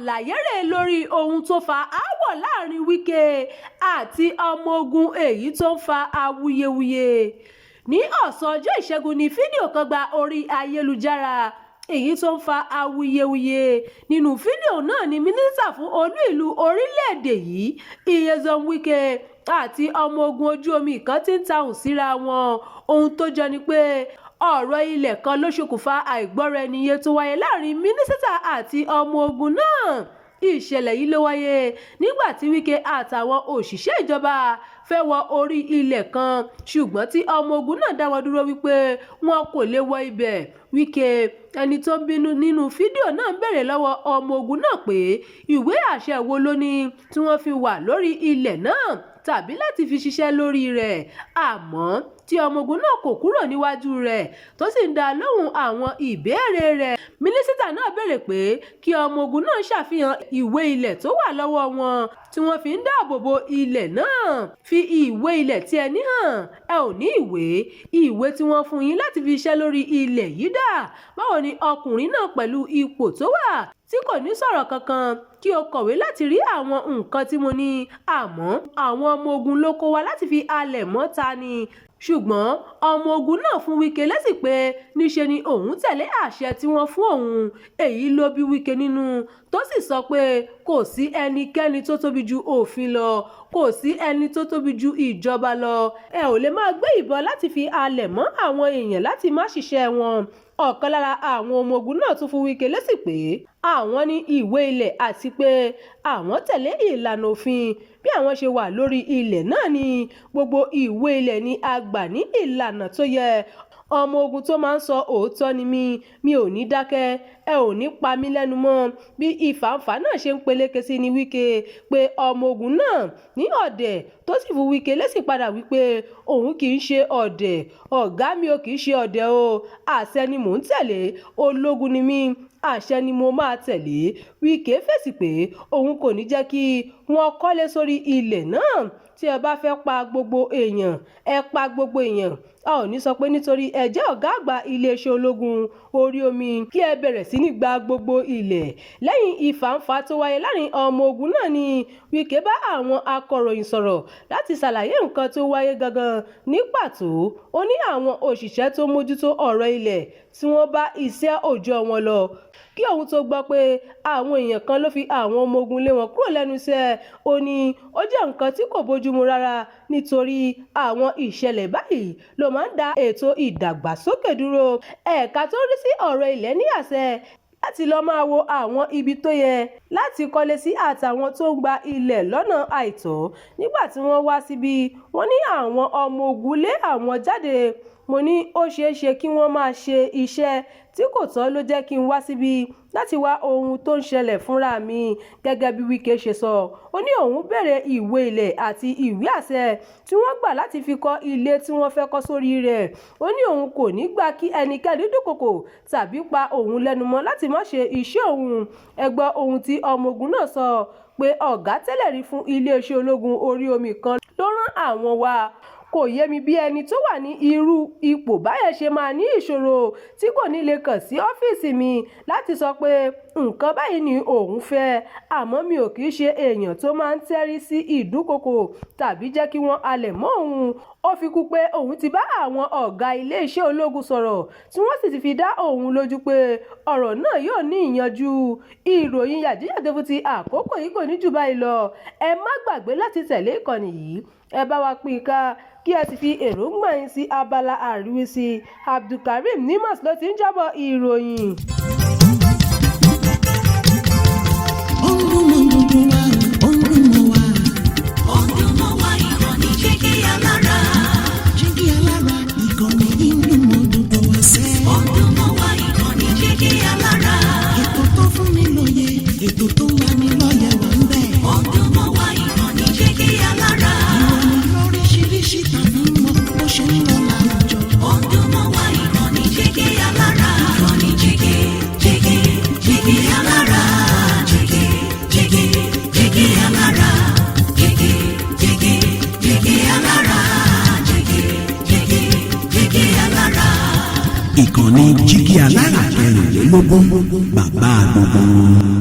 àlàyé rẹ̀ lórí ohun tó fa aáwọ̀ láàrin Wike àti ọmọ ogun èyí tó ń fa awuyewuye. Ní ọ̀sán ọjọ́ ìṣẹ́gun ni fídíò kan gba orí ayélujára èyí tó ń fa awuyewuye. Nínú fídíò náà ni mínísítà fún olú ìlú orílẹ̀-èdè yìí Nyesom Wike àti ọmọ ogun ojú omi kan ti ń tahùn síra wọn. Ohun tó jọ ni pé ọ̀rọ̀ ilẹ̀ kan ló ṣokùnfà àìgbọ́ra-ẹniyé tó wáyé láàrin mínísítà àti ọmọ ogun náà. Ìṣẹ̀lẹ̀ yìí ló wáyé nígbà tí Wike àtàwọn òṣìṣẹ́ ìjọba fẹ́ wọ orí ilẹ̀ kan ṣùgbọ́n tí ọmọ ogun náà dá wọn dúró wípé wọn kò lè wọ ibẹ̀. Wike, ẹni tó ń bínú nínú fídíò náà, béèrè lọ́wọ́ ọmọ ogun náà pé ìwé àṣẹ wo ló ní tí wọ́n fi wà lórí ilẹ̀ náà tàbí láti fi ṣiṣẹ́ lórí rẹ̀. Àmọ́ tí ọmọ ogun náà kò kúrò níwájú rẹ̀ tó sì ń dá lóhùn àwọn ìbéèrè rẹ̀. Mínísítà náà béèrè pé kí ọmọ ogun náà ṣàfihàn ìwé ilẹ̀ tó wà lọ́wọ́ wọn tí wọ́n fi ń dáàbò bo ilẹ̀ náà. Fi ìwé ilẹ̀ tí ẹ ní hàn. Ẹ ò ní ìwé tí wọ́n fún yín láti fi ṣiṣẹ́ lórí ilẹ̀ yìí dà. Báwo ni ọkùnrin náà pẹ̀lú ipò tó wà tí kò ní sọ̀rọ̀ kankan kí o kọ̀wé láti rí àwọn nǹkan tí mo ní? Àmọ́ àwọn ọmọ ogun ló kó wa láti fi halẹ̀ mọ́ ta ni? Ṣùgbọ́n ọmọ ogun náà fún Wike lésì pé níṣe ni òun tẹ̀lé àṣẹ tí wọ́n fún òun. Èyí ló bí Wike nínú tó sì sọ pé kò sí ẹnikẹ́ni tó tóbi ju òfin lọ, kò sí ẹni tó tóbi ju ìjọba lọ. Ẹ ò lè máa gbé ìbọn láti fi halẹ̀ mọ́ àwọn èèyàn láti má ṣiṣẹ́ wọn. Ọ̀kan lára àwọn ọmọ ogun náà tún fún Wike lésì pé àwọn ní ìwé ilẹ̀ àti pé àwọn tẹ̀lé ìlànà òfin bí àwọn ṣe wà lórí ilẹ̀ náà ni gbogbo ìwé ilẹ̀ ni a gbà ní ìlànà tó yẹ. Ọmọ ogun tó máa ń sọ òótọ́ ni mi ò ní dákẹ́, ẹ ò ní pa mí lẹ́nu mọ́. Bí ìfàǹfà náà ṣe ń peléke sí ni Wike pé ọmọ ogun náà ní ọ̀dẹ̀ tó sì fún Wike lésì padà wípé òun kì í ṣe ọ̀dẹ̀. Ọ̀gá mi ò kì í ṣe ọ̀dẹ̀ o, àṣẹ ni mò ń tẹ̀lé, ológun ni mí, àṣẹ ni mo máa tẹ̀lé. Wike fèsì pé òun kò ní jẹ́ kí wọ́n kọ́lé sórí ilẹ̀ náà. Tí ẹ bá fẹ́ pa gbogbo èèyàn, ẹ pa gbogbo èèyàn. A ò ní sọ pé nítorí ẹ jẹ́ ọ̀gá àgbà iléeṣẹ́ ológun orí omi kí ẹ bẹ̀rẹ̀ sí ní gba gbogbo ilẹ̀. Lẹ́yìn ìfàǹfà tó wáyé láàrin ọmọ ogun náà ni Wike bá àwọn akọ̀ròyìn sọ̀rọ̀ láti ṣàlàyé nǹkan tó wáyé gangan ní pàtó. Ó ní àwọn òṣìṣẹ́ tó mójútó ọ̀rọ̀ ilẹ̀ tí wọ́n bá iṣẹ́ òòjọ́ wọn lọ kí òun tó gbọ́ pé àwọn èèyàn kan ló fi àwọn ọmọ ogun lé wọn kúrò lẹ́nu iṣẹ́. Ó ní ó jẹ́ nǹkan tí kò bójúmu rárá nítorí àwọn ìṣẹ̀lẹ̀ báyìí ló máa ń da ètò ìdàgbàsókè dúró. Ẹ̀ka tó ń rí sí ọ̀rọ̀ ilẹ̀ ní àṣẹ láti lọ máa wo àwọn ibi tó yẹ láti kọ́lé sí àtàwọn tó ń gba ilẹ̀ lọ́nà àìtọ́. Nígbà tí wọ́n wá síbi, wọ́n ní àwọn ọmọ ogun lé àwọn jáde. Mo ní ó ṣeé ṣe kí wọ́n máa ṣe iṣẹ́ tí kò tọ́ ló jẹ́ kí n wá síbi láti wá ohun tó ń ṣẹlẹ̀ fúnra mi. Gẹ́gẹ́ bí Wike ṣe sọ, ó ní òun béèrè ìwé ilẹ̀ àti ìwé àṣẹ tí wọ́n gbà láti fi kọ́ ilé tí wọ́n fẹ́ kọ́ sórí rẹ̀. Ó ní òun kò ní gbà kí ẹnikẹ́ni dúnkòokò tàbí pa òun lẹ́nu mọ́ láti má ṣe iṣẹ́ òun. Ẹ gbọ́ ohun tí ọmọ ogun náà sọ pé ọ̀gá tẹ́lẹ̀ rí fún iléeṣẹ́ ológun orí omi kan ló rán àwọn wá. Kò yé mi bí ẹni tó wà ní irú ipò báyẹn ṣe máa ní ìṣòro tí kò ní lè kàn sí ọ́fíìsì mi láti sọ pé nǹkan báyìí ni òun fẹ́. Àmọ́ mi ò kì í ṣe èèyàn tó máa ń tẹ́rí sí ìdúnkòokò tàbí jẹ́ kí wọ́n halẹ̀ mọ́ òun. Ó fi kún pé òun ti bá àwọn ọ̀gá iléeṣẹ́ ológun sọ̀rọ̀ tí wọ́n sì ti fi dá òun lójú pé ọ̀rọ̀ náà yóò ní ìyanjú. Ìròyìn yàjóyàjó fún ti àkókò yìí kò ní jù báyìí lọ. Ẹ má gbàgbé láti tẹ̀lé ìkànnì yìí. Ẹ bá wa pín ká kí ẹ sì fi èròǹgbà yín sí abala àríwísí. Abdulkareem Nimas ló ti ń jábọ̀ ìròyìn. Ìkànnì Jígí Alára 16, bàbá gbogbo.